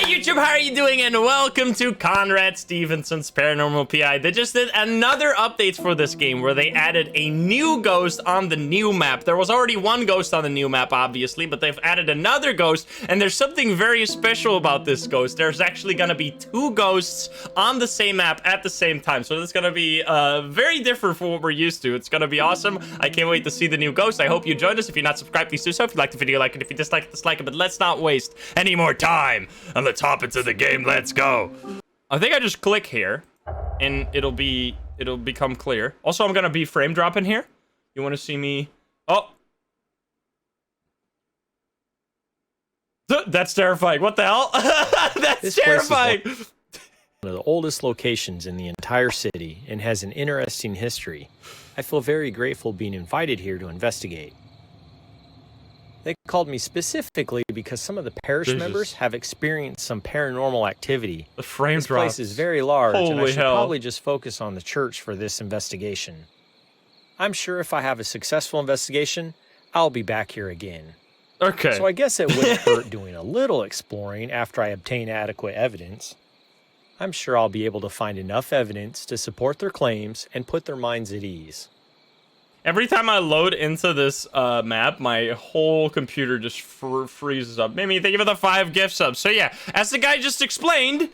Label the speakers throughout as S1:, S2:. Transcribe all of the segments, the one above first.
S1: YouTube, how are you doing? And welcome to Conrad Stevenson's Paranormal P.I. They just did another update for this game where they added a new ghost on the new map. There was already one ghost on the new map, obviously, but they've added another ghost, and there's something very special about this ghost. There's actually gonna be two ghosts on the same map at the same time, so it's gonna be very different from what we're used to. It's gonna be awesome. I can't wait to see the new ghost. I hope you joined us. If you're not subscribed, please do so. If you like the video, like it. If you dislike it, dislike it, but let's not waste any more time. And let's hop into the game. Let's go. I think I just click here and it'll become clear. Also, I'm gonna be frame dropping here. You want to see me? Oh, that's terrifying. What the hell? That's terrifying.
S2: One of the oldest locations in the entire city and has an interesting history. I feel very grateful being invited here to investigate. They called me specifically because some of the parish members have experienced some paranormal activity.
S1: The frame
S2: This
S1: drop.
S2: place is very large, and I should
S1: hell.
S2: probably just focus on the church for this investigation. I'm sure if I have a successful investigation, I'll be back here again.
S1: Okay.
S2: So I guess it wouldn't hurt doing a little exploring after I obtain adequate evidence. I'm sure I'll be able to find enough evidence to support their claims and put their minds at ease.
S1: Every time I load into this map, my whole computer just freezes up. Mimi, thank you for the 5 gift subs. So yeah, as the guy just explained,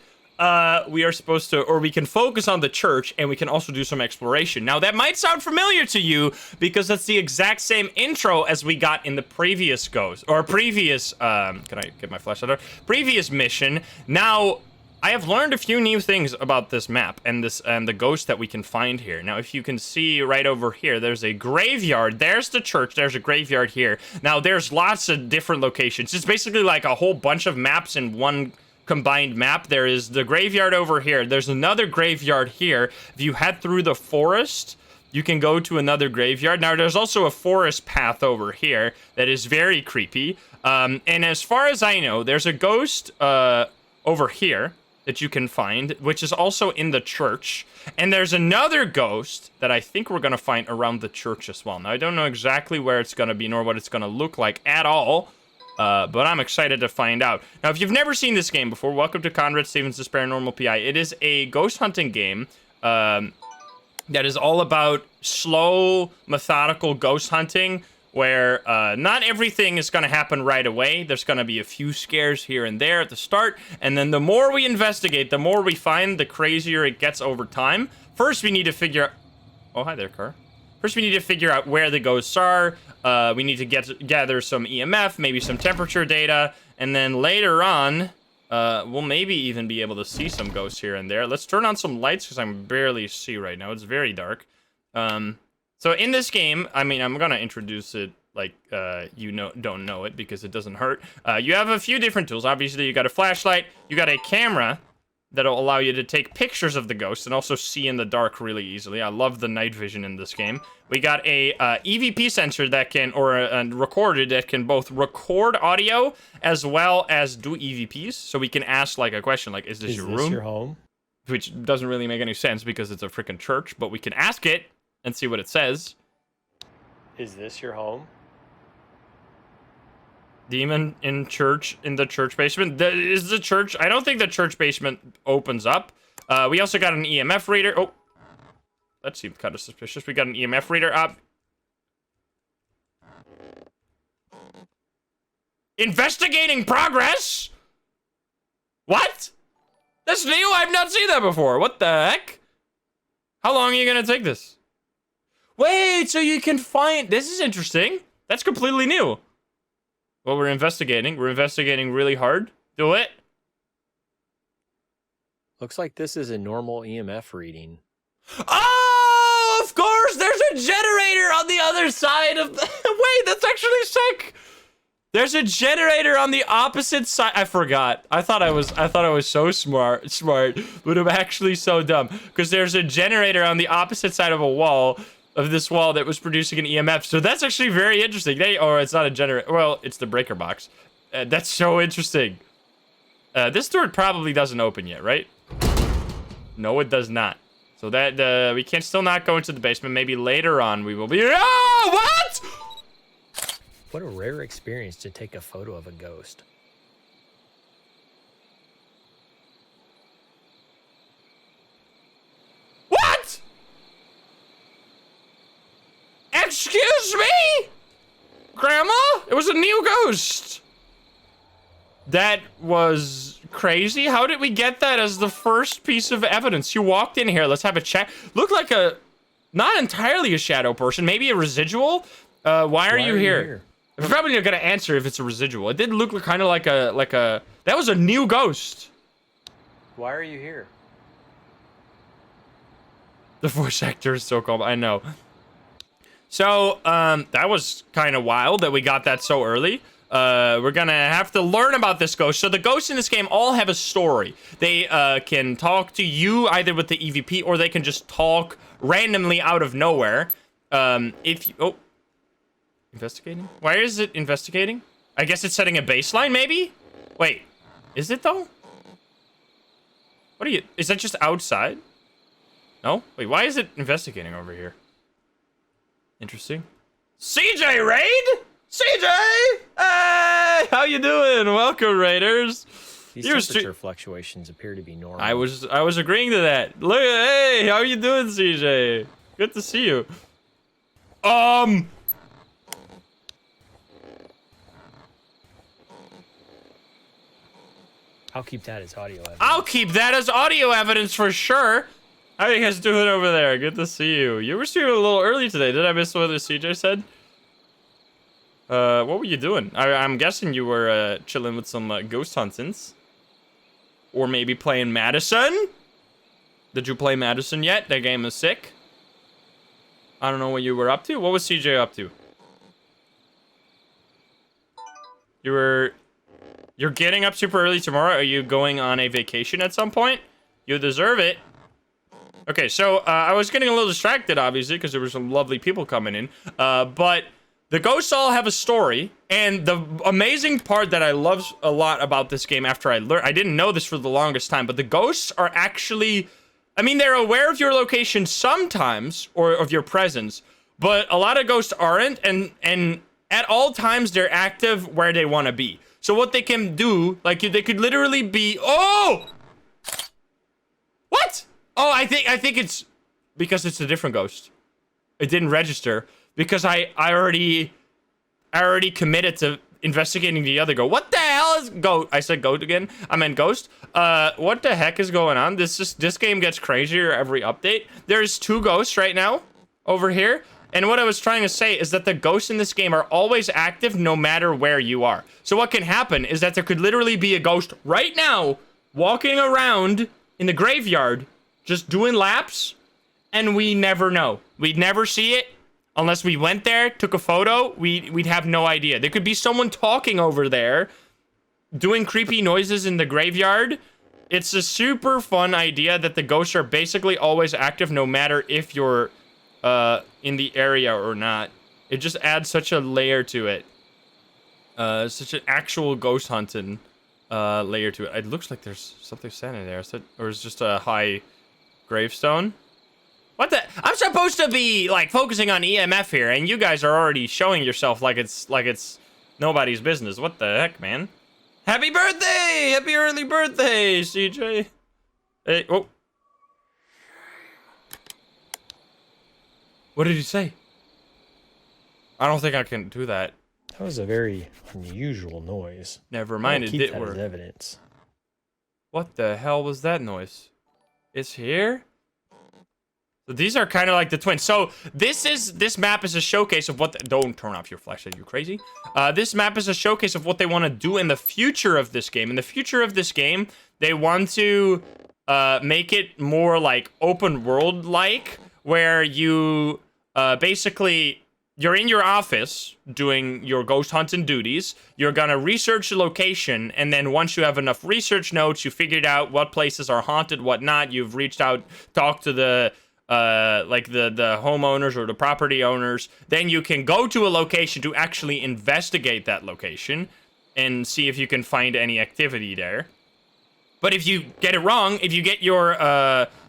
S1: we are supposed to, or we can focus on the church, and we can also do some exploration. Now, that might sound familiar to you, because that's the exact same intro as we got in the previous ghost, or previous, can I get my flashlight out? Previous mission. Now, I have learned a few new things about this map and the ghost that we can find here. Now, if you can see right over here, there's a graveyard. There's the church. There's a graveyard here. Now, there's lots of different locations. It's basically like a whole bunch of maps in one combined map. There is the graveyard over here. There's another graveyard here. If you head through the forest, you can go to another graveyard. Now, there's also a forest path over here that is very creepy. And as far as I know, there's a ghost over here that you can find, which is also in the church. And there's another ghost that I think we're gonna find around the church as well. Now, I don't know exactly where it's gonna be, nor what it's gonna look like at all, but I'm excited to find out. Now, if you've never seen this game before, welcome to Conrad Stevenson's Paranormal P.I. It is a ghost hunting game that is all about slow, methodical ghost hunting, where not everything is going to happen right away. There's going to be a few scares here and there at the start, and then the more we investigate, the more we find, the crazier it gets over time. First, we need to figure out... Oh, hi there, car. First, we need to figure out where the ghosts are. We need to gather some EMF, maybe some temperature data, and then later on, we'll maybe even be able to see some ghosts here and there. Let's turn on some lights, because I can barely see right now. It's very dark. So in this game, I mean, I'm gonna introduce it like don't know it, because it doesn't hurt. You have a few different tools. Obviously, you got a flashlight, you got a camera that'll allow you to take pictures of the ghost and also see in the dark really easily. I love the night vision in this game. We got a EVP sensor that can, or a recorder that can both record audio as well as do EVPs. So we can ask like a question like, "Is this your room?"
S2: Your home?
S1: Which doesn't really make any sense because it's a freaking church, but we can ask it and see what it says.
S2: Is this your home?
S1: Demon in the church basement. Is the church? I don't think the church basement opens up. We also got an EMF reader. Oh, that seemed kind of suspicious. We got an EMF reader up. Investigating progress? What? That's new? I've not seen that before. What the heck? How long are you gonna take this? Wait, so you can find... This is interesting. That's completely new. Well, we're investigating. We're investigating really hard. Do it.
S2: Looks like this is a normal EMF reading.
S1: Oh, of course! There's a generator on the other side of the... Wait, that's actually sick! There's a generator on the opposite side. I forgot. I thought I was so smart, but I'm actually so dumb. Because there's a generator on the opposite side of this wall that was producing an EMF. So that's actually very interesting. Or it's not a generator. Well, it's the breaker box. That's so interesting. This door probably doesn't open yet, right? No, it does not. So that we can still not go into the basement. Maybe later on we will be. Oh, what?
S2: What a rare experience to take a photo of a ghost.
S1: Excuse me? Grandma? It was a new ghost. That was crazy. How did we get that as the first piece of evidence? You walked in here. Let's have a chat. Looked like a, not entirely a shadow person. Maybe a residual. Why are you here? I'm probably not gonna answer if it's a residual. It did look kind of like a. That was a new ghost.
S2: Why are you here?
S1: The voice actor is so calm. I know. So, that was kind of wild that we got that so early. We're gonna have to learn about this ghost. So the ghosts in this game all have a story. They can talk to you either with the EVP or they can just talk randomly out of nowhere. If you, oh, investigating? Why is it investigating? I guess it's setting a baseline, maybe? Wait, is it though? What are you, is that just outside? No? Wait, why is it investigating over here? Interesting. CJ Raid? CJ! Hey! How you doing? Welcome, Raiders.
S2: These temperature fluctuations appear to be normal.
S1: I was agreeing to that. Look, hey, how you doing, CJ? Good to see you. I'll
S2: keep that as audio evidence.
S1: I'll keep that as audio evidence for sure. How are you guys doing over there? Good to see you. You were streaming a little early today. Did I miss what the CJ said? What were you doing? I'm guessing you were chilling with some ghost huntings. Or maybe playing Madison? Did you play Madison yet? That game is sick. I don't know what you were up to. What was CJ up to? You're getting up super early tomorrow. Are you going on a vacation at some point? You deserve it. Okay, so I was getting a little distracted, obviously, because there were some lovely people coming in. But the ghosts all have a story, and the amazing part that I love a lot about this game after I learned, I didn't know this for the longest time, but the ghosts are actually, I mean, they're aware of your location sometimes, or of your presence, but a lot of ghosts aren't, and at all times, they're active where they want to be. So what they can do, like, they could literally be, oh! What? Oh, I think it's because it's a different ghost. It didn't register because I already committed to investigating the other ghost. What the hell is goat? I said goat again. I meant ghost. What the heck is going on? This game gets crazier every update. There's 2 ghosts right now over here. And what I was trying to say is that the ghosts in this game are always active no matter where you are. So what can happen is that there could literally be a ghost right now walking around in the graveyard just doing laps, and we never know. We'd never see it unless we went there, took a photo. We'd have no idea. There could be someone talking over there, doing creepy noises in the graveyard. It's a super fun idea that the ghosts are basically always active no matter if you're in the area or not. It just adds such a layer to it. Such an actual ghost hunting layer to it. It looks like there's something standing there. Or is it just a high gravestone? What the? I'm supposed to be like focusing on EMF here, and you guys are already showing yourself like it's nobody's business. What the heck, man? Happy birthday! Happy early birthday, CJ. Hey, oh. What did he say? I don't think I can do that.
S2: That was a very unusual noise.
S1: Never mind, it did work.
S2: As evidence.
S1: What the hell was that noise? It's here? So these are kind of like the twins. So this map is a showcase of what don't turn off your flashlight, you crazy. This map is a showcase of what they want to do in the future of this game. In the future of this game, they want to make it more like open world like, where you basically you're in your office doing your ghost hunting duties. You're gonna research the location, and then once you have enough research notes, you figured out what places are haunted, what not. You've reached out, talked to the like the homeowners or the property owners. Then you can go to a location to actually investigate that location and see if you can find any activity there. But if you get it wrong, if you get your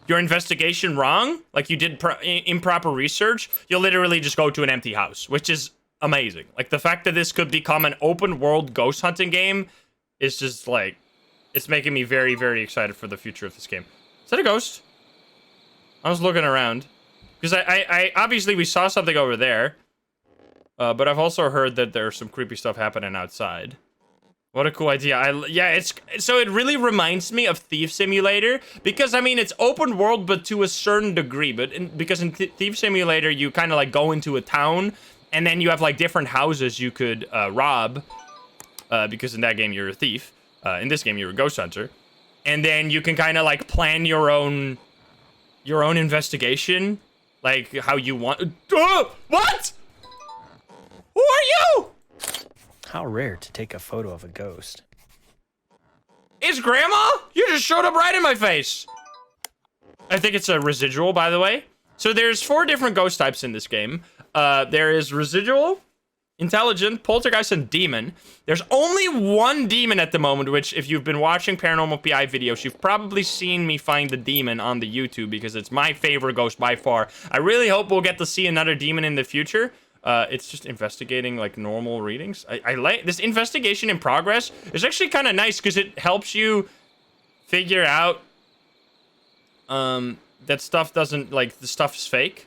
S1: investigation wrong, like you did improper research, you'll literally just go to an empty house, which is amazing. Like, the fact that this could become an open world ghost hunting game is just like, it's making me very, very excited for the future of this game. Is that a ghost? I was looking around because I obviously we saw something over there. But I've also heard that there's some creepy stuff happening outside. What a cool idea. Yeah, it really reminds me of Thief Simulator because I mean it's open world but to a certain degree, because in Thief Simulator you kind of like go into a town and then you have like different houses you could rob because in that game you're a thief. In this game you're a ghost hunter. And then you can kind of like plan your own investigation, like how you want. What? Who are you?
S2: How rare to take a photo of a ghost.
S1: It's Grandma? You just showed up right in my face. I think it's a residual, by the way. So there's 4 different ghost types in this game. There is residual, intelligent, poltergeist, and demon. There's only one demon at the moment, which if you've been watching Paranormal P.I. videos, you've probably seen me find the demon on the YouTube because it's my favorite ghost by far. I really hope we'll get to see another demon in the future. It's just investigating like normal readings. I like this investigation in progress. It's actually kind of nice because it helps you figure out that stuff doesn't like the stuff is fake.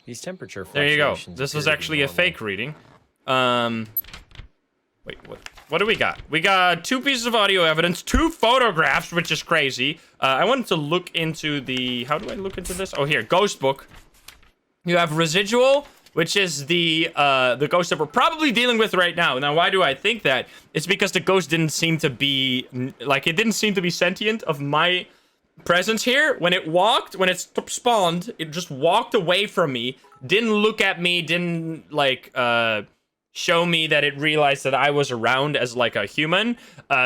S2: These temperature
S1: There you go.
S2: fluctuations
S1: This was
S2: appear to be
S1: actually a
S2: normal.
S1: fake reading. Wait, what do we got? We got 2 pieces of audio evidence, 2 photographs, which is crazy. I wanted to look into the how do I look into this? Oh, here, ghost book. You have residual, which is the ghost that we're probably dealing with right now. Now, why do I think that? It's because the ghost didn't seem to be, like, it didn't seem to be sentient of my presence here. When it spawned, it just walked away from me, didn't look at me, didn't, like, show me that it realized that I was around as, like, a human.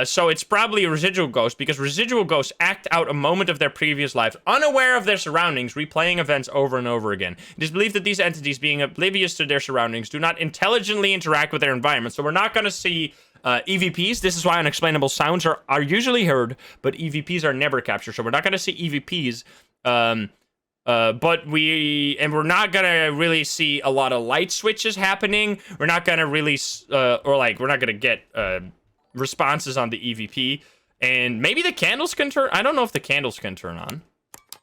S1: So it's probably a residual ghost, because residual ghosts act out a moment of their previous life, unaware of their surroundings, replaying events over and over again. It is believed that these entities, being oblivious to their surroundings, do not intelligently interact with their environment. So we're not going to see EVPs. This is why unexplainable sounds are usually heard, but EVPs are never captured. So we're not going to see EVPs. But we're not gonna really see a lot of light switches happening. We're not gonna really, we're not gonna get responses on the EVP. And maybe the candles can turn. I don't know if the candles can turn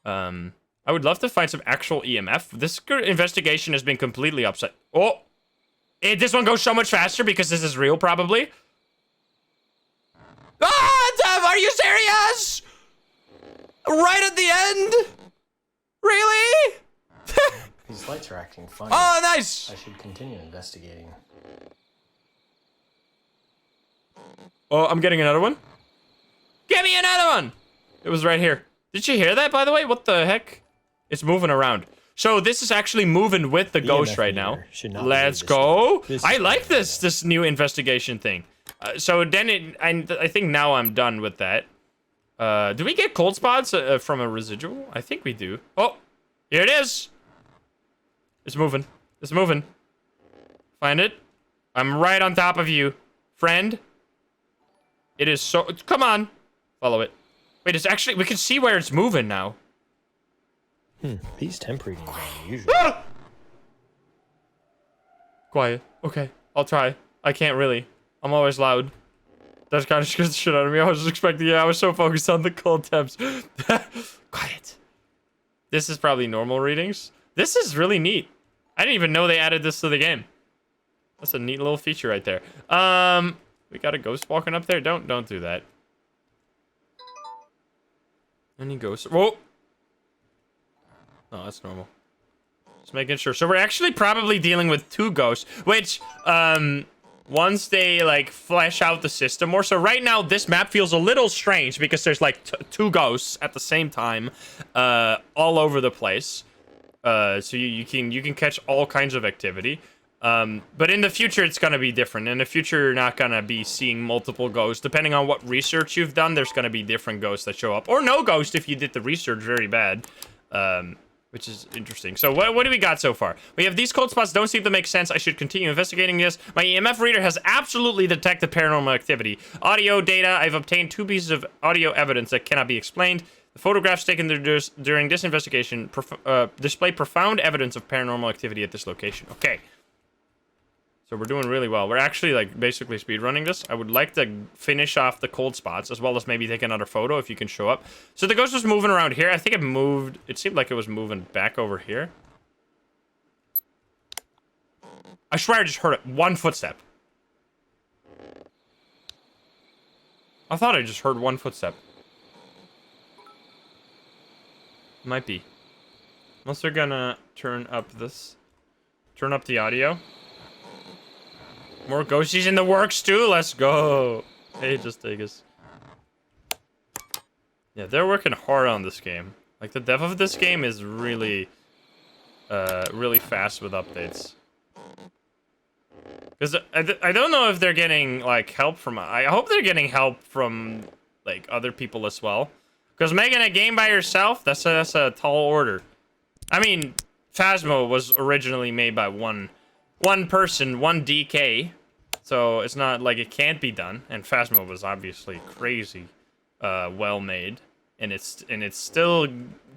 S1: on. I would love to find some actual EMF. This investigation has been completely upset. Oh, this one goes so much faster because this is real, probably. Ah, Dev, are you serious? Right at the end? Really?
S2: These lights are acting funny.
S1: Oh, nice.
S2: I should continue investigating.
S1: Oh, I'm getting another one. Give me another one. It was right here. Did you hear that, by the way? What the heck? It's moving around. So this is actually moving with the ghost right now. Let's go. I like this new investigation thing. So then I think now I'm done with that. Do we get cold spots from a residual? I think we do. Oh, here it is. It's moving. It's moving. Find it. I'm right on top of you, friend. It is so... Come on. Follow it. Wait, it's actually... We can see where it's moving now.
S2: These temp readings are unusual.
S1: Ah! Quiet. Okay, I'll try. I can't really. I'm always loud. That kind of scared the shit out of me. I was just expecting it. I was so focused on the cold temps. Quiet. This is probably normal readings. This is really neat. I didn't even know they added this to the game. That's a neat little feature right there. We got a ghost walking up there. Don't do that. Any ghosts? Whoa. Oh, that's normal. Just making sure. So we're actually probably dealing with 2 ghosts, which, once they, like, flesh out the system more. So right now, this map feels a little strange because there's, like, 2 ghosts at the same time, all over the place. So you can catch all kinds of activity. But in the future, it's gonna be different. In the future, you're not gonna be seeing multiple ghosts. Depending on what research you've done, there's gonna be different ghosts that show up. Or no ghost if you did the research very bad. Which is interesting. So what do we got so far? We have these cold spots don't seem to make sense. I should continue investigating this. My EMF reader has absolutely detected paranormal activity. Audio data. I've obtained 2 pieces of audio evidence that cannot be explained. The photographs taken during this investigation display profound evidence of paranormal activity at this location. Okay. So we're doing really well. We're actually, like, basically speedrunning this. I would like to finish off the cold spots, as well as maybe take another photo if you can show up. So the ghost was moving around here. I think it moved... It seemed like it was moving back over here. I swear I just heard it. One footstep. I thought I just heard one footstep. Might be. Unless they're gonna turn up the audio. More ghosties in the works too. Let's go. Hey, just take us. Yeah, they're working hard on this game. Like, the dev of this game is really, really fast with updates. Because I don't know if they're getting, like, help from... I hope they're getting help from, like, other people as well. Because making a game by yourself, that's a tall order. I mean, Phasmo was originally made by one person, one DK. So it's not like it can't be done. And Phasmo was obviously crazy well made. And it's still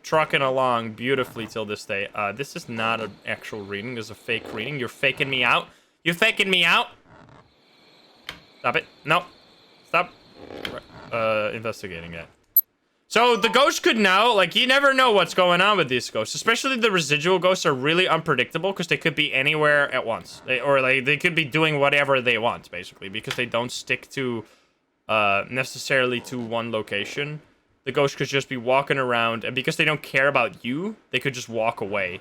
S1: trucking along beautifully till this day. This is not an actual reading. This is a fake reading. You're faking me out. You're faking me out. Stop it. No. Stop. Investigating it. So the ghost could now, like, you never know what's going on with these ghosts. Especially the residual ghosts are really unpredictable because they could be anywhere at once. They could be doing whatever they want, basically, because they don't stick to necessarily to one location. The ghost could just be walking around, and because they don't care about you, they could just walk away.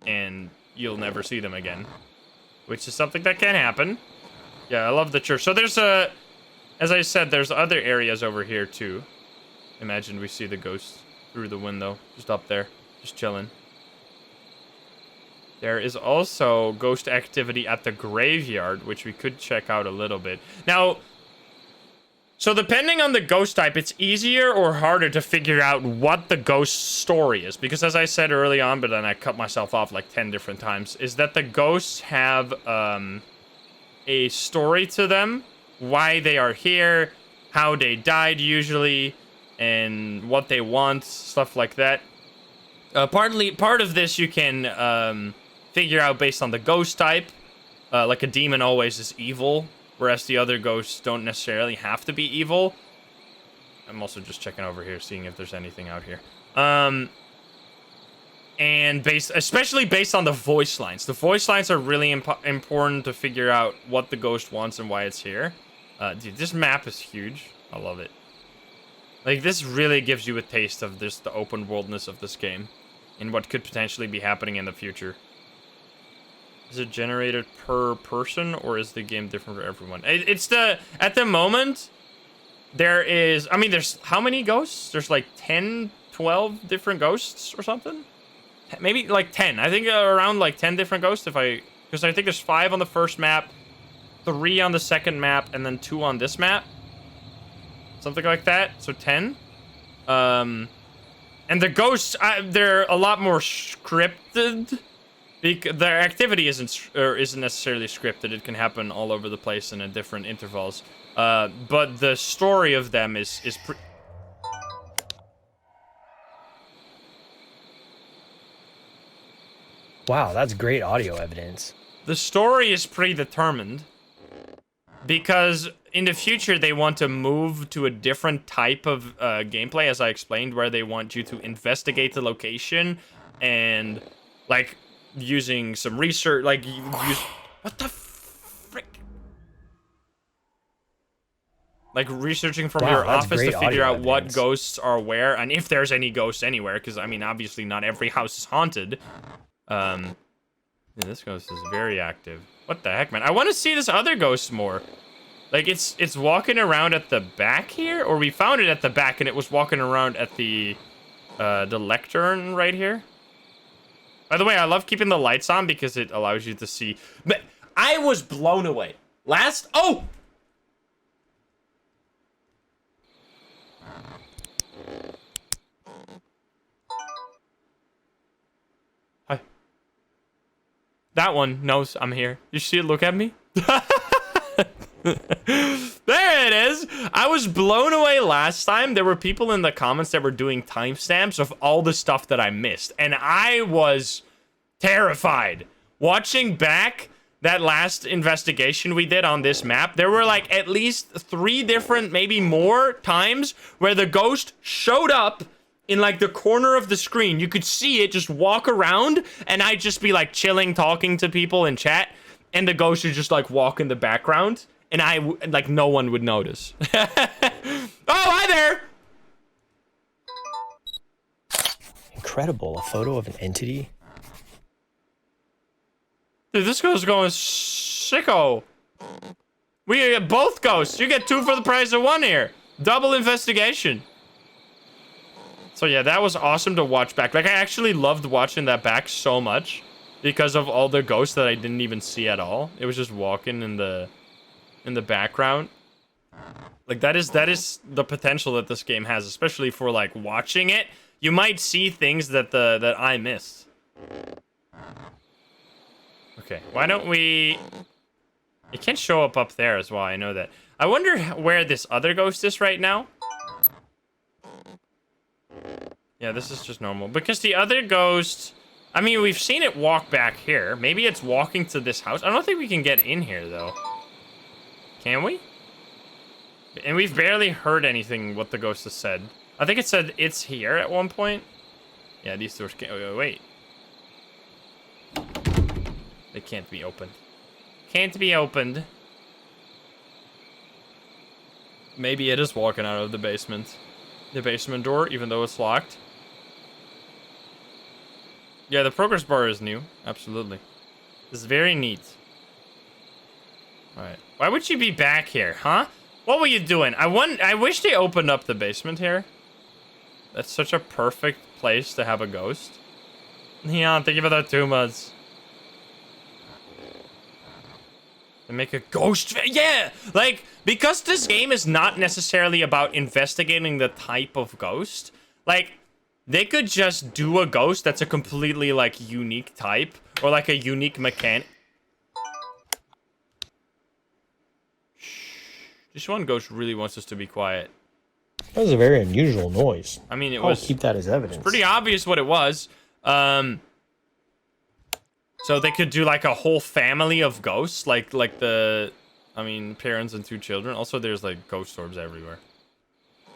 S1: And you'll never see them again. Which is something that can happen. Yeah, I love the church. So there's as I said, there's other areas over here too. Imagine we see the ghost through the window, just up there, just chilling. There is also ghost activity at the graveyard, which we could check out a little bit. Now, so depending on the ghost type, it's easier or harder to figure out what the ghost story is. Because as I said early on, but then I cut myself off like 10 different times, is that the ghosts have a story to them, why they are here, how they died usually, and what they want, stuff like that. Part of this you can figure out based on the ghost type. Like a demon always is evil, whereas the other ghosts don't necessarily have to be evil. I'm also just checking over here, seeing if there's anything out here. And especially based on the voice lines. The voice lines are really important to figure out what the ghost wants and why it's here. Dude, this map is huge. I love it. Like, this really gives you a taste of the open worldness of this game and what could potentially be happening in the future. Is it generated per person, or is the game different for everyone? At the moment, there's how many ghosts? There's like 10, 12 different ghosts or something? Maybe like 10. I think around like 10 different ghosts because I think there's 5 on the first map, 3 on the second map, and then 2 on this map. Something like that, so 10. And the ghosts, they're a lot more scripted. Their activity isn't necessarily scripted. It can happen all over the place and at different intervals. But the story of them is
S2: Wow, that's great audio evidence.
S1: The story is predetermined because in the future they want to move to a different type of gameplay, as I explained, where they want you to investigate the location and like using some research, like use what the frick, like researching from your office to figure out what ghosts are where and if there's any ghosts anywhere. Because I mean, obviously not every house is haunted. Yeah, this ghost is very active. What the heck, man? I want to see this other ghost more. Like, it's walking around at the back here, or we found it at the back and it was walking around at the lectern right here. By the way, I love keeping the lights on because it allows you to see. But I was blown away. Oh! Hi. That one knows I'm here. You see it look at me? There it is. I was blown away last time. There were people in the comments that were doing timestamps of all the stuff that I missed, and I was terrified. Watching back that last investigation we did on this map, there were like at least 3 different, maybe more times where the ghost showed up in like the corner of the screen. You could see it just walk around, and I'd just be like chilling, talking to people in chat. and the ghost would just like walk in the background, and like no one would notice. Oh, hi there.
S2: Incredible. A photo of an entity?
S1: Dude, this ghost is going sicko. We get both ghosts. You get 2 for the price of 1 here. Double investigation. So yeah, that was awesome to watch back. Like, I actually loved watching that back so much because of all the ghosts that I didn't even see at all. It was just walking in the background. Like, that is the potential that this game has, especially for like watching it. You might see things that I missed. Okay, why don't we... It can't show up there as well, I know that. I wonder where this other ghost is right now. Yeah, this is just normal. Because the other ghost... I mean, we've seen it walk back here. Maybe it's walking to this house. I don't think we can get in here, though. Can we? And we've barely heard anything what the ghost has said. I think it said it's here at one point. Yeah, these doors can't... Wait. They can't be opened. Can't be opened. Maybe it is walking out of the basement. The basement door, even though it's locked. Yeah, the progress bar is new. Absolutely. It's very neat. Alright. Why would you be back here, huh? What were you doing? I wish they opened up the basement here. That's such a perfect place to have a ghost. Yeah, thank you for that 2 months. And make a ghost... Yeah! Like, because this game is not necessarily about investigating the type of ghost, like, they could just do a ghost that's a completely, like, unique type, or, like, a unique mechanic. Shh. This one ghost really wants us to be quiet.
S2: That was a very unusual noise.
S1: I mean,
S2: I'll keep that as evidence.
S1: It's pretty obvious what it was. So they could do like a whole family of ghosts, like the, I mean, parents and 2 children. Also, there's like ghost orbs everywhere.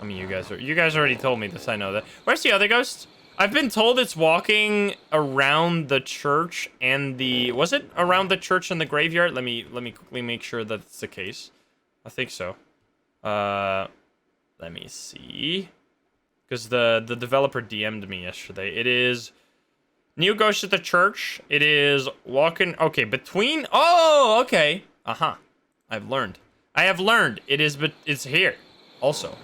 S1: I mean, you guys already told me this. I know that. Where's the other ghost? I've been told it's walking around the church and the, was it around the church and the graveyard? Let me quickly make sure that it's the case. I think so. Let me see. Because the developer DM'd me yesterday. It is new ghost at the church. It is walking. Okay, between. Oh, okay. Uh-huh. I've learned. I have learned. It is, but it's here also.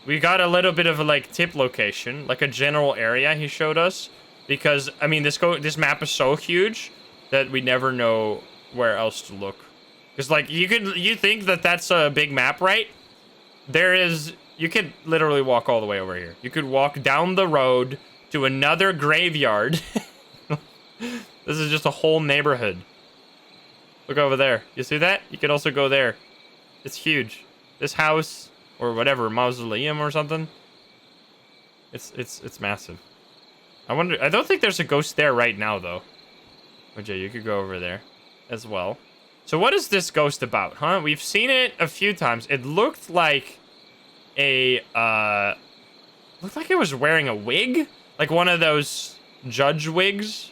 S1: We got a little bit of a like tip location, like a general area he showed us, because I mean this map is so huge that we never know where else to look. Because like you think that that's a big map, right? You could literally walk all the way over here. You could walk down the road to another graveyard. This is just a whole neighborhood. Look over there. You see that? You could also go there. It's huge. This house or whatever, mausoleum or something. It's massive. I don't think there's a ghost there right now though. OJ, you could go over there as well. So what is this ghost about, huh? We've seen it a few times. It looked like it was wearing a wig, like one of those judge wigs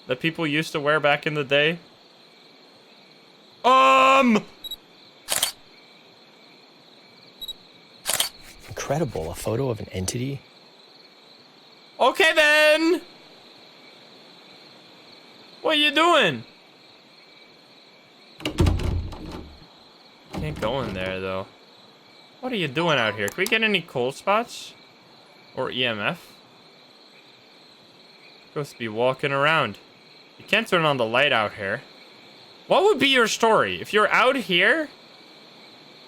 S1: that people used to wear back in the day.
S2: Incredible, a photo of an entity?
S1: Okay then. What are you doing? Can't go in there though. What are you doing out here? Can we get any cold spots? Or EMF? Supposed to be walking around. You can't turn on the light out here. What would be your story? If you're out here,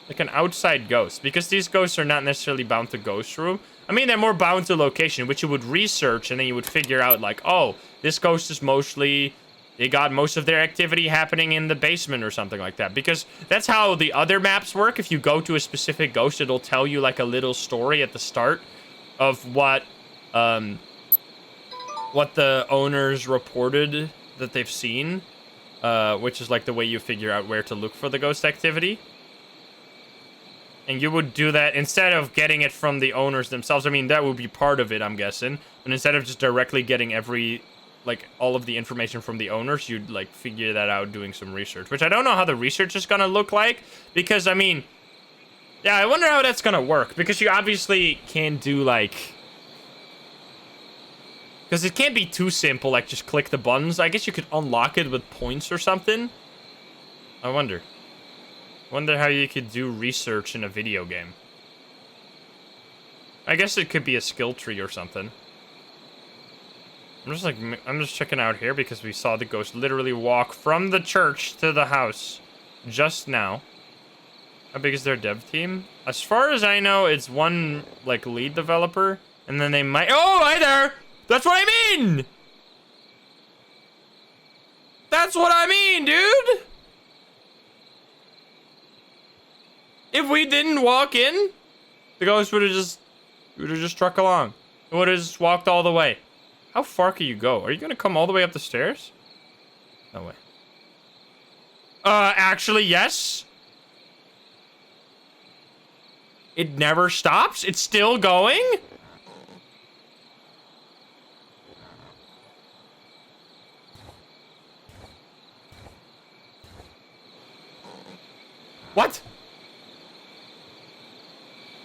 S1: like an outside ghost, because these ghosts are not necessarily bound to ghost room. I mean, they're more bound to location, which you would research and then you would figure out like, oh, this ghost is mostly, they got most of their activity happening in the basement or something like that. Because that's how the other maps work. If you go to a specific ghost, it'll tell you like a little story at the start of what the owners reported that they've seen, which is like the way you figure out where to look for the ghost activity. And you would do that instead of getting it from the owners themselves. I mean, that would be part of it, I'm guessing. And instead of just directly getting all of the information from the owners, you'd, like, figure that out doing some research. Which I don't know how the research is gonna look like. Because, I mean... Yeah, I wonder how that's gonna work. Because you obviously can't do, like... Because it can't be too simple, like, just click the buttons. I guess you could unlock it with points or something. I wonder. Wonder how you could do research in a video game. I guess it could be a skill tree or something. I'm just checking out here because we saw the ghost literally walk from the church to the house just now. How big is their dev team? As far as I know, it's one, like, lead developer, and then they might... Oh, hi there! That's what I mean! That's what I mean, dude! If we didn't walk in, the ghost would have just trucked along. It would have just walked all the way. How far can you go? Are you gonna come all the way up the stairs? No way. Actually, yes. It never stops? It's still going? What?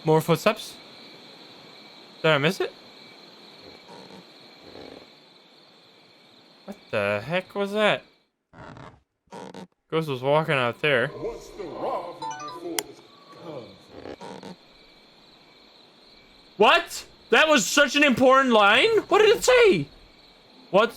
S1: More footsteps? Did I miss it? What the heck was that? Ghost was walking out there.
S3: What's the robbing before this comes?
S1: What? That was such an important line? What did it say? What?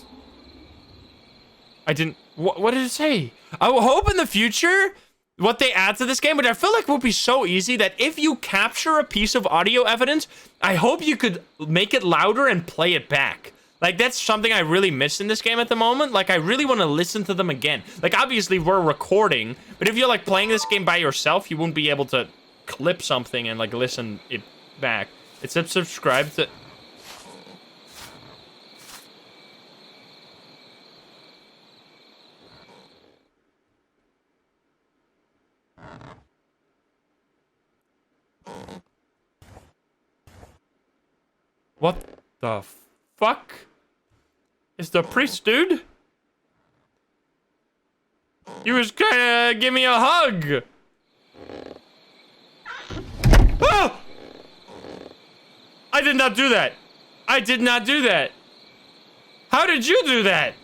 S1: I didn't... What did it say? I will hope in the future... What they add to this game, but I feel like would be so easy that if you capture a piece of audio evidence, I hope you could make it louder and play it back. Like, that's something I really miss in this game at the moment. Like, I really want to listen to them again. Like, obviously, we're recording, but if you're, like, playing this game by yourself, you won't be able to clip something and, like, listen it back. It said subscribe to... What the fuck? Is the priest, dude? He was gonna give me a hug. Oh! I did not do that. I did not do that. How did you do that?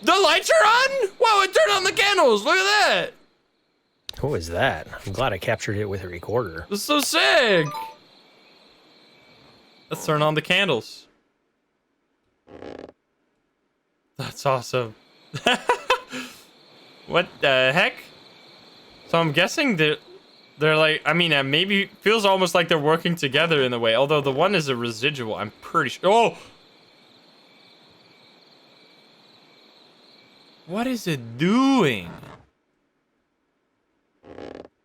S1: The lights are on? Wow, it turned on the candles. Look at that.
S2: What was that? I'm glad I captured it with a recorder.
S1: That's so sick. Let's turn on the candles. That's awesome. What the heck? So I'm guessing they're like, I mean, maybe feels almost like they're working together in a way. Although the one is a residual, I'm pretty sure. Oh! What is it doing?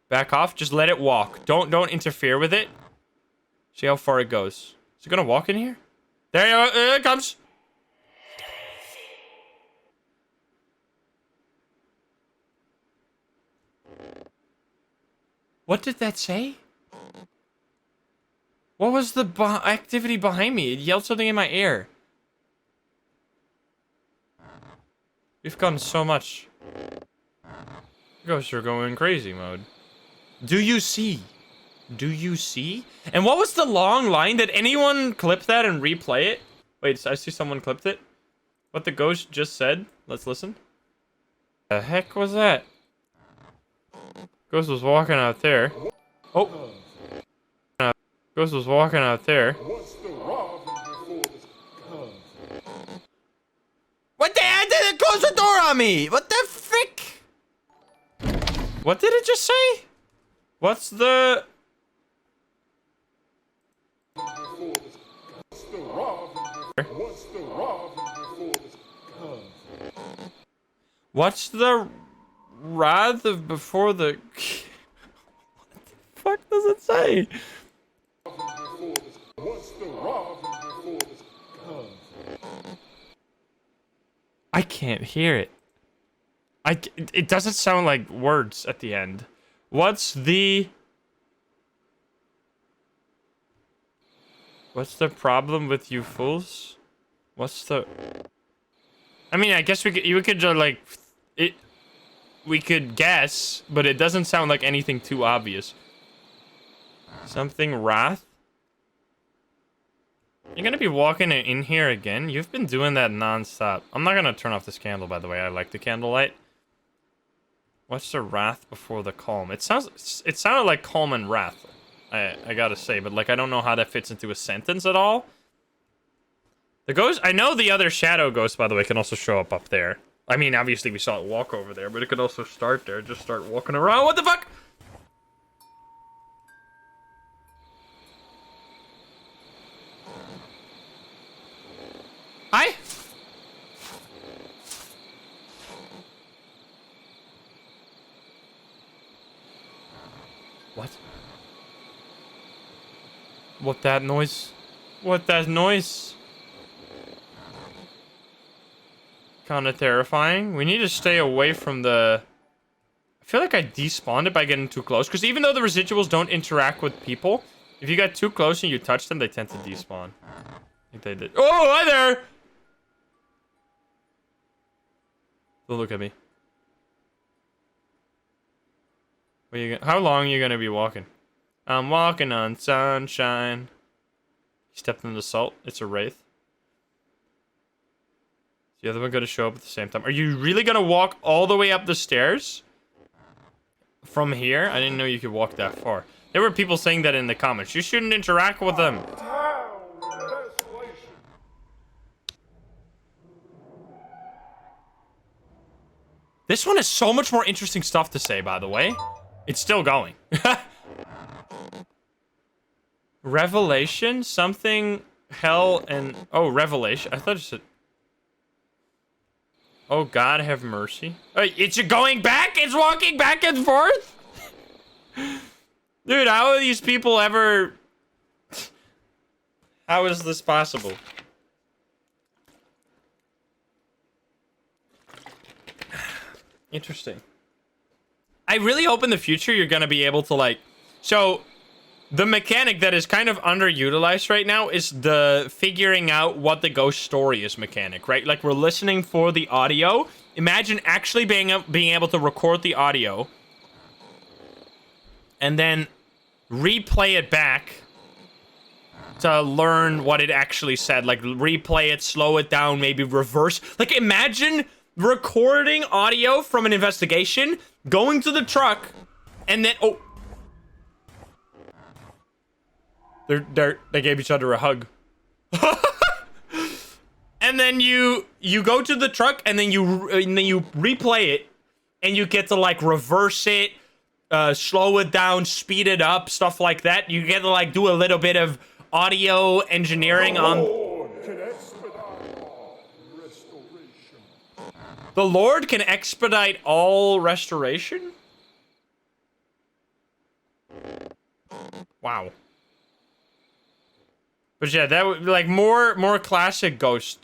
S1: Back off. Just let it walk. Don't interfere with it. See how far it goes. Is it gonna walk in here? There it comes. What did that say? What was the activity behind me? It yelled something in my ear. We've gotten so much. Ghosts are going crazy mode. Do you see? Do you see? And what was the long line? Did anyone clip that and replay it? Wait, I see someone clipped it. What the ghost just said. Let's listen. The heck was that? Ghost was walking out there. Oh. Ghost was walking out there.
S3: What's the robbing before this comes?
S1: What the heck? Did it close the door on me? What the frick? What did it just say? What's the...
S3: What's the robbing before this comes?
S1: What's the wrath of before the... What the fuck does it say?
S3: What's the robbing before this comes?
S1: I can't hear it. It doesn't sound like words at the end. What's the problem with you fools? What's the... I mean, I guess you could just like it. We could guess, but it doesn't sound like anything too obvious. Something wrath. You're gonna be walking in here again? You've been doing that non-stop. I'm not gonna turn off this candle, by the way. I like the candlelight. What's the wrath before the calm? It sounded like calm and wrath. I gotta say, but like I don't know how that fits into a sentence at all. The ghost, I know the other shadow ghost, by the way, can also show up there. I mean, obviously we saw it walk over there, but it could also start there. Just start walking around. What the fuck? Hi? What? What that noise? What that noise? Kinda terrifying. We need to stay away from the... I feel like I despawned it by getting too close. Because even though the residuals don't interact with people, if you get too close and you touch them, they tend to despawn. I think they did. Oh, hi there! Don't look at me. How long are you gonna be walking? I'm walking on sunshine. You stepped in the salt. It's a wraith. Is the other one gonna show up at the same time? Are you really gonna walk all the way up the stairs? From here? I didn't know you could walk that far. There were people saying that in the comments. You shouldn't interact with them. This one has so much more interesting stuff to say, by the way. It's still going. Revelation? Something, hell, and... Oh, revelation. I thought it said... Oh, God, have mercy. It's going back? It's walking back and forth? Dude, how are these people ever... How is this possible? Interesting. I really hope in the future you're gonna be able to, like... So, the mechanic that is kind of underutilized right now is the figuring out what the ghost story is mechanic, right? Like, we're listening for the audio. Imagine actually being able to record the audio and then replay it back to learn what it actually said. Like, replay it, slow it down, maybe reverse. Like, imagine recording audio from an investigation, going to the truck, and then... Oh. They gave each other a hug. And then you go to the truck, and then you replay it, and you get to, like, reverse it, slow it down, speed it up, stuff like that. You get to, like, do a little bit of audio engineering on... The Lord can expedite all restoration? Wow. But yeah, that would like more classic ghost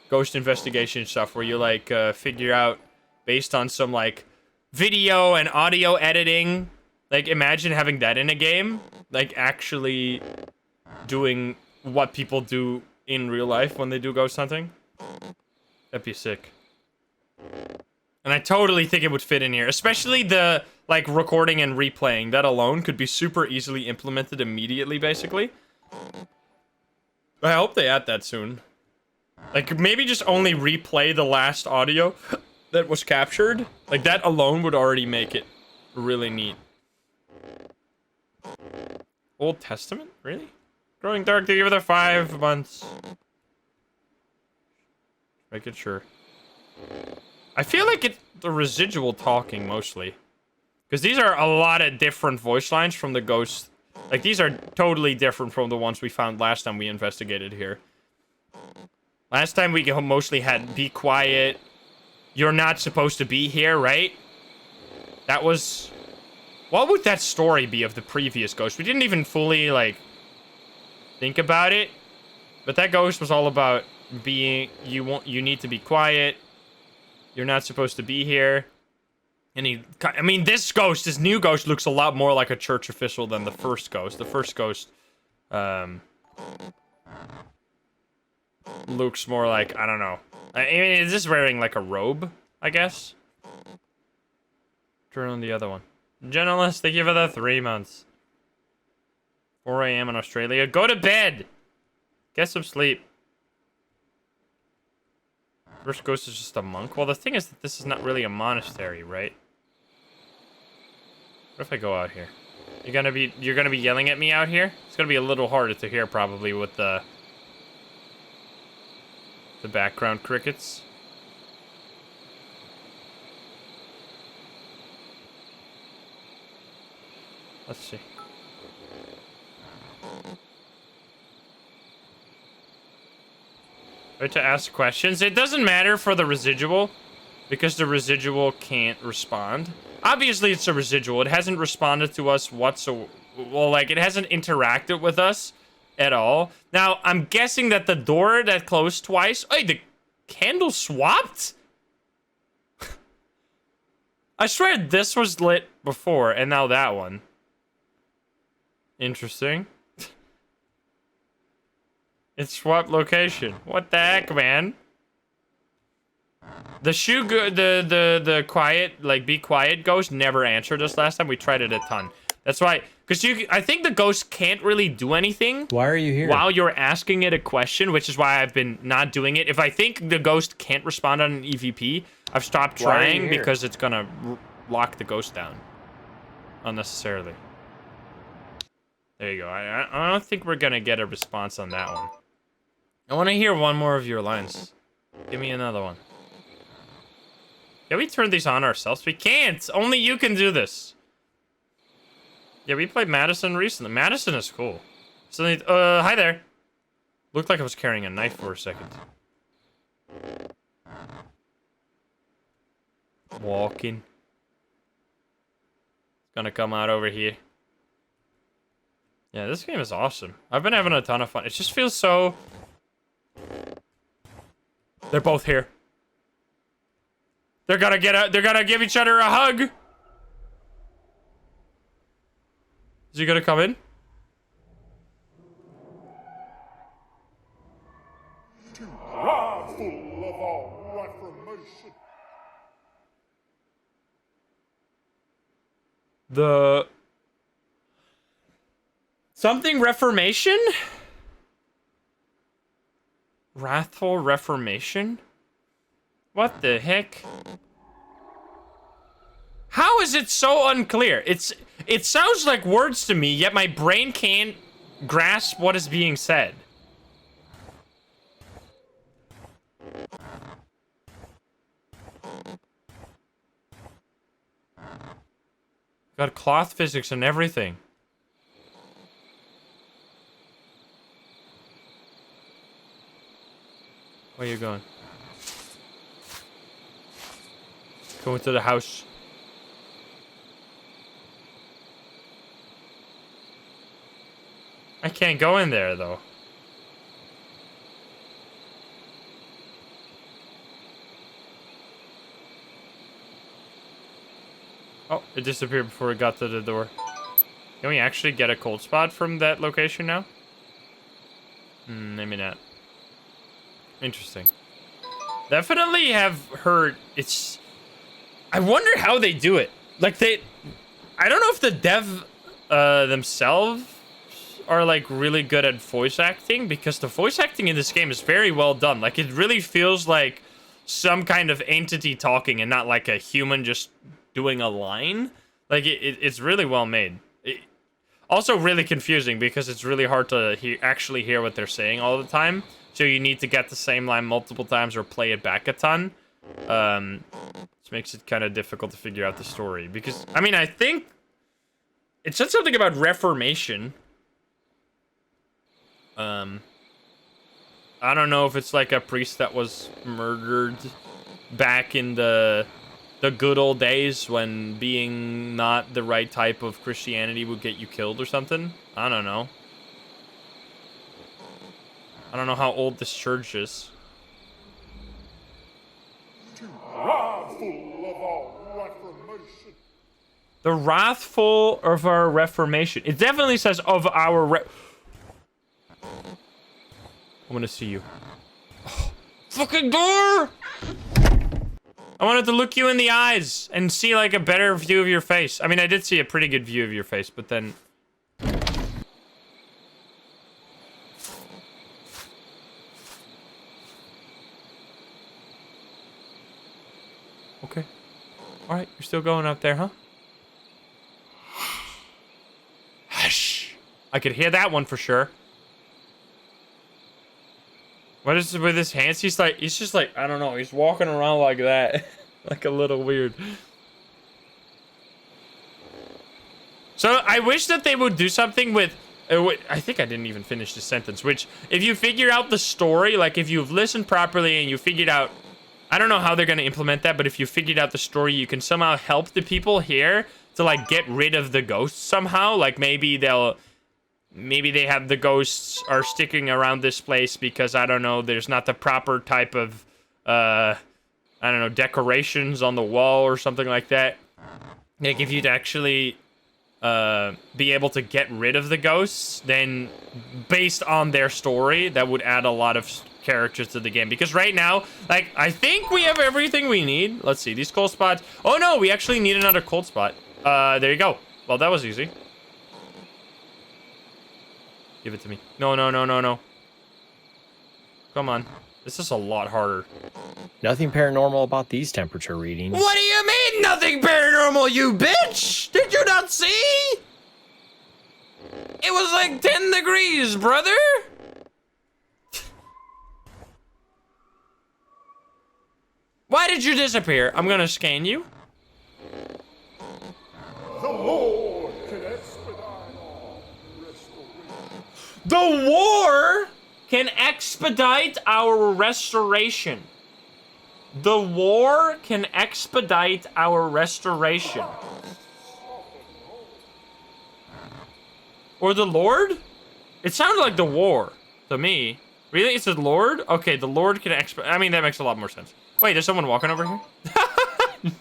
S1: investigation stuff where you like figure out based on some like video and audio editing. Like imagine having that in a game, like actually doing what people do in real life when they do ghost hunting. That'd be sick. And I totally think it would fit in here, especially the like recording and replaying. That alone could be super easily implemented immediately, basically. I hope they add that soon. Like maybe just only replay the last audio that was captured. Like that alone would already make it really neat. Old Testament? Really? Growing dark to give it 5 months. Making sure. I feel like it's the residual talking mostly. Because these are a lot of different voice lines from the ghost. Like these are totally different from the ones we found last time we investigated here. Last time we mostly had be quiet. You're not supposed to be here, right? That was... What would that story be of the previous ghost? We didn't even fully, like, think about it. But that ghost was all about being... You need to be quiet. You're not supposed to be here. And I mean, this new ghost looks a lot more like a church official than the first ghost. The first ghost, looks more like, I don't know. I mean, is this wearing like a robe, I guess? Turn on the other one. Journalist, thank you for the 3 months. 4 a.m. in Australia. Go to bed! Get some sleep. First ghost is just a monk. Well, the thing is that this is not really a monastery, right? What if I go out here? You're gonna be yelling at me out here? It's gonna be a little harder to hear probably with the background crickets. Let's see. Right to ask questions. It doesn't matter for the residual because the residual can't respond. Obviously, it's a residual. It hasn't responded to us whatsoever. Well, like, it hasn't interacted with us at all. Now, I'm guessing that the door that closed twice... Hey, the candle swapped? I swear this was lit before, and now that one. Interesting. It swapped location. What the heck, man? The quiet, like, be quiet ghost never answered us last time. We tried it a ton. That's why, because I think the ghost can't really do anything.
S2: Why are you here?
S1: While you're asking it a question, which is why I've been not doing it. If I think the ghost can't respond on an EVP, I've stopped trying because it's gonna lock the ghost down unnecessarily. There you go. I don't think we're gonna get a response on that one. I want to hear one more of your lines. Give me another one. Can we turn these on ourselves? We can't! Only you can do this. Yeah, we played Madison recently. Madison is cool. So, hi there. Looked like I was carrying a knife for a second. Walking. It's gonna come out over here. Yeah, this game is awesome. I've been having a ton of fun. It just feels so... They're both here. They're gonna get out. They're gonna give each other a hug. Is he gonna come in?
S3: Too prideful of our reformation.
S1: The... Something Reformation? Wrathful Reformation? What the heck? How is it so unclear? It sounds like words to me, yet my brain can't grasp what is being said. Got cloth physics and everything. Where are you going? Going to the house. I can't go in there, though. Oh, it disappeared before it got to the door. Can we actually get a cold spot from that location now? Maybe not. Interesting. Definitely have heard it's... I wonder how they do it. Like, I don't know if the dev themselves are, like, really good at voice acting, because the voice acting in this game is very well done. Like, it really feels like some kind of entity talking and not like a human just doing a line. Like, it's really well made. Also really confusing because it's really hard to actually hear what they're saying all the time. So you need to get the same line multiple times or play it back a ton. Which makes it kind of difficult to figure out the story. Because, I mean, I think it said something about Reformation. I don't know if it's like a priest that was murdered back in the good old days when being not the right type of Christianity would get you killed or something. I don't know. I don't know how old this church is.
S3: Too prideful wrathful of our reformation.
S1: The wrathful of our reformation. It definitely says of our I want to see you. Oh, fucking door! I wanted to look you in the eyes and see like a better view of your face. I mean, I did see a pretty good view of your face, but then... Okay. Alright, you're still going up there, huh? Hush! I could hear that one for sure. What is it with his hands? He's just like, I don't know, he's walking around like that. Like a little weird. So I wish that they would do something with, I think I didn't even finish the sentence, which if you figure out the story, like if you've listened properly and you figured out, I don't know how they're going to implement that, but if you figured out the story, you can somehow help the people here to like get rid of the ghosts somehow. Like maybe they have the ghosts are sticking around this place because, I don't know, there's not the proper type of, I don't know, decorations on the wall or something like that. Like, if you'd actually be able to get rid of the ghosts, then based on their story, that would add a lot of characters to the game. Because right now, like, I think we have everything we need. Let's see, these cold spots. Oh, no, we actually need another cold spot. There you go. Well, that was easy. Give it to me. No, no, no, no, no. Come on. This is a lot harder.
S2: Nothing paranormal about these temperature readings.
S1: What do you mean, nothing paranormal, you bitch? Did you not see? It was like 10 degrees, brother. Why did you disappear? I'm gonna scan you.
S3: The Lord can expedite our restoration.
S1: The war can expedite our restoration. The war can expedite our restoration. Or the Lord? It sounded like the war to me. Really? It said Lord? Okay, the Lord can expedite. I mean, that makes a lot more sense. Wait, there's someone walking over here?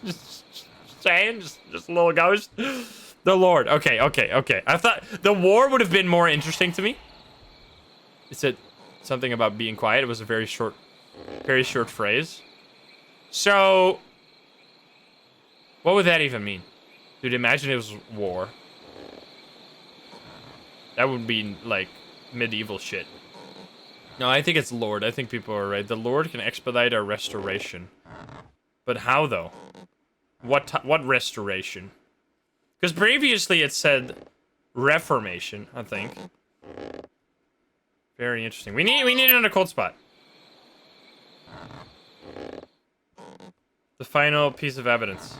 S1: just saying, just a little ghost. The Lord. Okay, okay, okay. I thought the war would have been more interesting to me. It said something about being quiet. It was a very short phrase. So, what would that even mean? Dude, imagine it was war. That would be like medieval shit. No, I think it's Lord. I think people are right. The Lord can expedite our restoration. But how though? What restoration? Because previously it said reformation, I think. Very interesting. We need another cold spot. The final piece of evidence.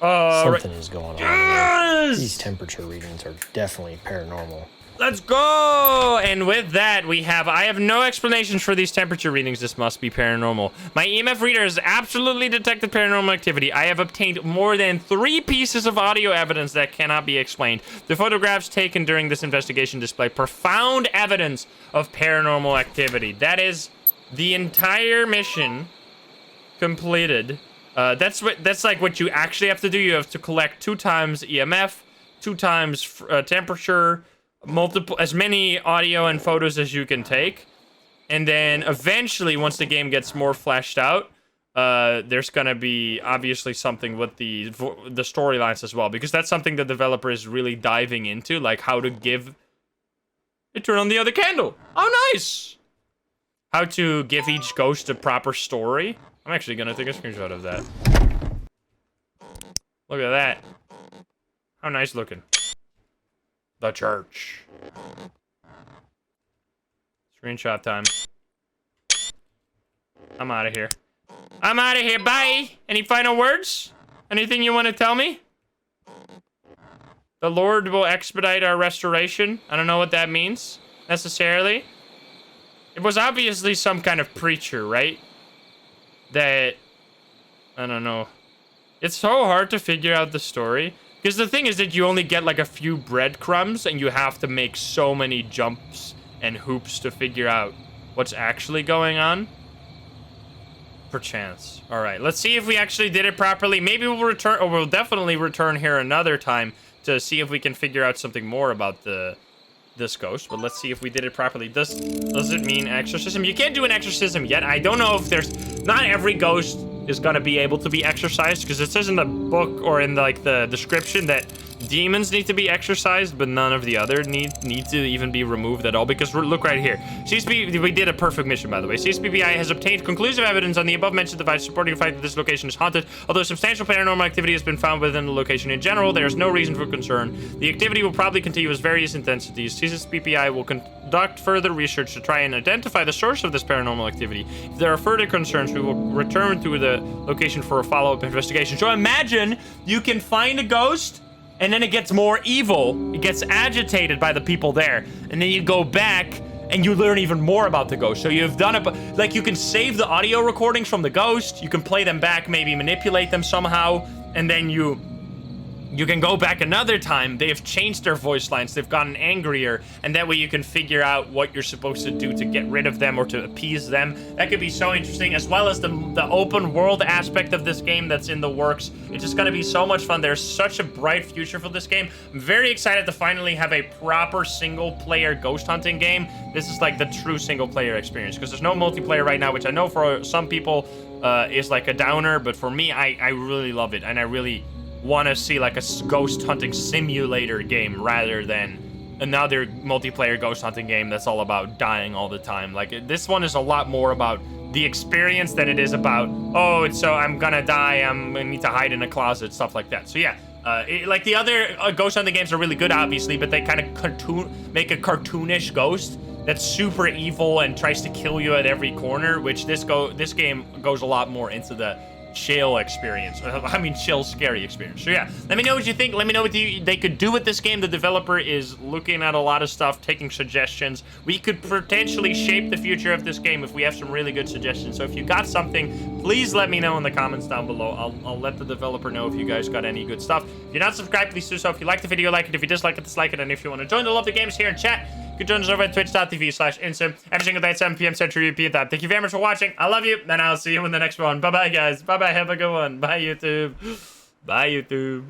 S2: Something is going on.
S1: Yes!
S2: These temperature readings are definitely paranormal.
S1: Let's go! And with that, I have no explanations for these temperature readings. This must be paranormal. My EMF reader has absolutely detected paranormal activity. I have obtained more than 3 pieces of audio evidence that cannot be explained. The photographs taken during this investigation display profound evidence of paranormal activity. That is the entire mission completed. That's like what you actually have to do. You have to collect 2 times EMF, 2 times temperature, as many audio and photos as you can take, and then eventually, once the game gets more fleshed out, there's gonna be obviously something with the storylines as well, because that's something the developer is really diving into, like how to give. Turn on the other candle. Oh, nice. How to give each ghost a proper story. I'm actually gonna take a screenshot of that. Look at that. How nice looking. The church. Screenshot time. I'm out of here. I'm out of here. Bye. Any final words? Anything you want to tell me? The Lord will expedite our restoration. I don't know what that means necessarily. It was obviously some kind of preacher, right? That, I don't know. It's so hard to figure out the story. Because the thing is that you only get like a few breadcrumbs and you have to make so many jumps and hoops to figure out what's actually going on. Perchance. All right, let's see if we actually did it properly. Maybe we'll return, or we'll definitely return here another time to see if we can figure out something more about this ghost. But let's see if we did it properly. Does it mean exorcism? You can't do an exorcism yet. I don't know if not every ghost is gonna be able to be exorcised, because it says in the book or in the description that demons need to be exorcised, but none of the other need to even be removed at all. Because look right here, we did a perfect mission, by the way. CSPPI has obtained conclusive evidence on the above mentioned device supporting the fact that this location is haunted. Although substantial paranormal activity has been found within the location in general, there is no reason for concern. The activity will probably continue with various intensities. CSPPI will conduct further research to try and identify the source of this paranormal activity. If there are further concerns, we will return to the location for a follow-up investigation. So imagine you can find a ghost, and then it gets more evil. It gets agitated by the people there. And then you go back and you learn even more about the ghost. So you've done it, like you can save the audio recordings from the ghost. You can play them back, maybe manipulate them somehow. And then you can go back another time. They've changed their voice lines. They've gotten angrier. And that way you can figure out what you're supposed to do to get rid of them or to appease them. That could be so interesting, as well as the open world aspect of this game that's in the works. It's just going to be so much fun. There's such a bright future for this game. I'm very excited to finally have a proper single-player ghost hunting game. This is like the true single-player experience, because there's no multiplayer right now, which I know for some people is like a downer. But for me, I really love it. And I really want to see like a ghost hunting simulator game rather than another multiplayer ghost hunting game that's all about dying all the time. Like, this one is a lot more about the experience than it is about, oh, so I'm gonna die, I'm gonna need to hide in a closet, stuff like that. So yeah, like the other ghost hunting games are really good, obviously, but they kind of make a cartoonish ghost that's super evil and tries to kill you at every corner, which this game goes a lot more into the chill experience. I mean, chill, scary experience. So yeah, let me know what you think. Let me know what they could do with this game. The developer is looking at a lot of stuff, taking suggestions. We could potentially shape the future of this game if we have some really good suggestions. So if you got something, please let me know in the comments down below. I'll let the developer know if you guys got any good stuff. If you're not subscribed, please do so. If you like the video, like it. If you dislike it, dislike it. And if you want to join the Love the Games here in chat, you can join us over at twitch.tv/insym every single day at 7 p.m. Central European time. Thank you very much for watching. I love you, and I'll see you in the next one. Bye-bye, guys. Bye-bye. Have a good one. Bye, YouTube. Bye, YouTube.